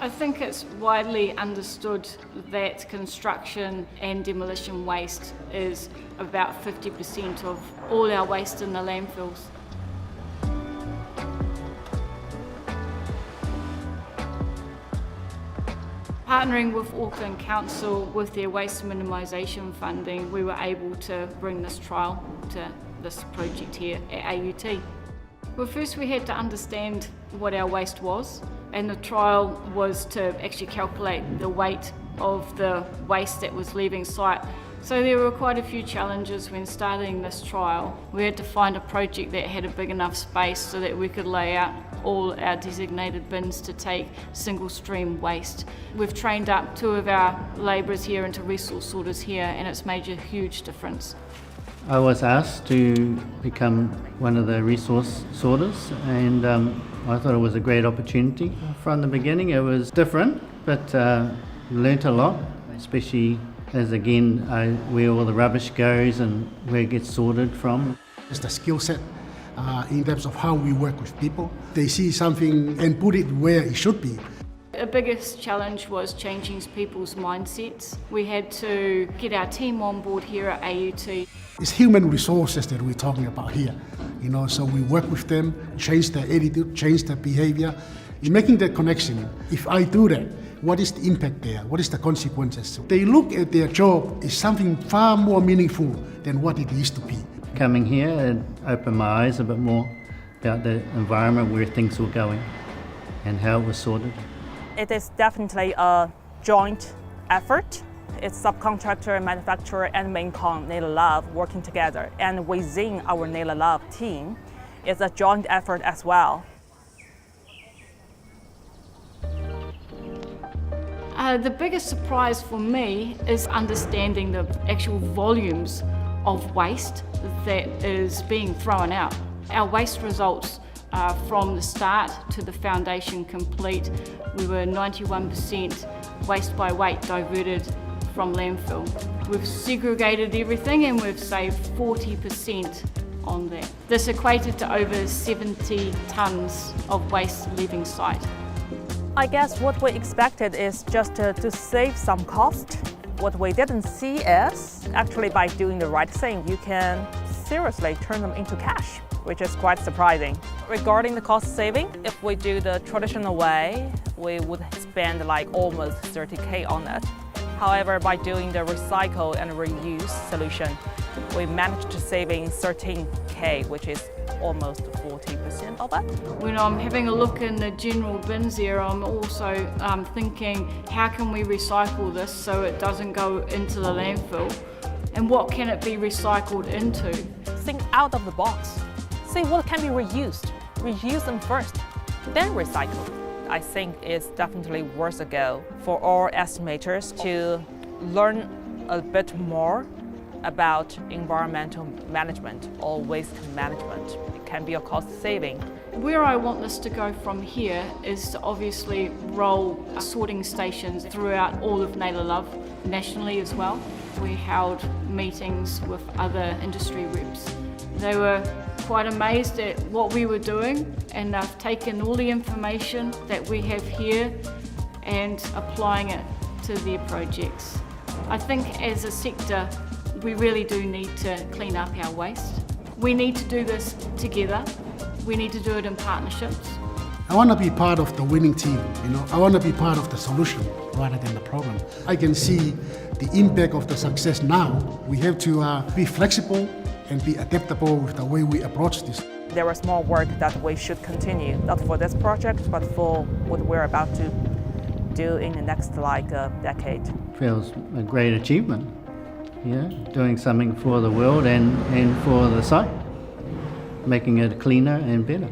I think it's widely understood that construction and demolition waste is about 50% of all our waste in the landfills. Partnering with Auckland Council with their waste minimisation funding, we were able to bring this trial to this project here at AUT. Well, first we had to understand what our waste was, and the trial was to actually calculate the weight of the waste that was leaving site. So there were quite a few challenges when starting this trial. We had to find a project that had a big enough space so that we could lay out all our designated bins to take single stream waste. We've trained up 2 of our labourers here into resource sorters here, and it's made a huge difference. I was asked to become one of the resource sorters, and I thought it was a great opportunity. From the beginning it was different, but learnt a lot, especially as where all the rubbish goes and where it gets sorted from. It's the skill set in terms of how we work with people. They see something and put it where it should be. The biggest challenge was changing people's mindsets. We had to get our team on board here at AUT. It's human resources that we're talking about here, so we work with them, change their attitude, change their behavior. It's making that connection. If I do that, what is the impact there? What is the consequences? They look at their job as something far more meaningful than what it used to be. Coming here, it opened my eyes a bit more about the environment where things were going and how it was sorted. It is definitely a joint effort. It's subcontractor, manufacturer, and main con, Naylor Love, working together. And within our Naylor Love team, it's a joint effort as well. The biggest surprise for me is understanding the actual volumes of waste that is being thrown out. Our waste results from the start to the foundation complete, we were 91% waste by weight diverted from landfill. We've segregated everything and we've saved 40% on that. This equated to over 70 tonnes of waste leaving site. I guess what we expected is just to save some cost. What we didn't see is actually by doing the right thing, you can seriously turn them into cash, which is quite surprising. Regarding the cost saving, if we do the traditional way, we would spend like almost 30K on it. However, by doing the recycle and reuse solution, we managed to saving 13K, which is almost 40% of it. When I'm having a look in the general bins there, I'm also thinking, how can we recycle this so it doesn't go into the landfill? And what can it be recycled into? Think out of the box. See what can be reused. Reuse them first, then recycle. I think it's definitely worth a go for all estimators to learn a bit more about environmental management or waste management. It can be a cost saving. Where I want this to go from here is to obviously roll sorting stations throughout all of Naylor Love, nationally as well. We held meetings with other industry reps. They were quite amazed at what we were doing, and they've taken all the information that we have here and applying it to their projects. I think as a sector, we really do need to clean up our waste. We need to do this together. We need to do it in partnerships. I want to be part of the winning team, I want to be part of the solution rather than the problem. I can see the impact of the success now. We have to be flexible and be adaptable with the way we approach this. There is more work that we should continue, not for this project, but for what we're about to do in the next decade. Feels a great achievement, doing something for the world and for the site, making it cleaner and better.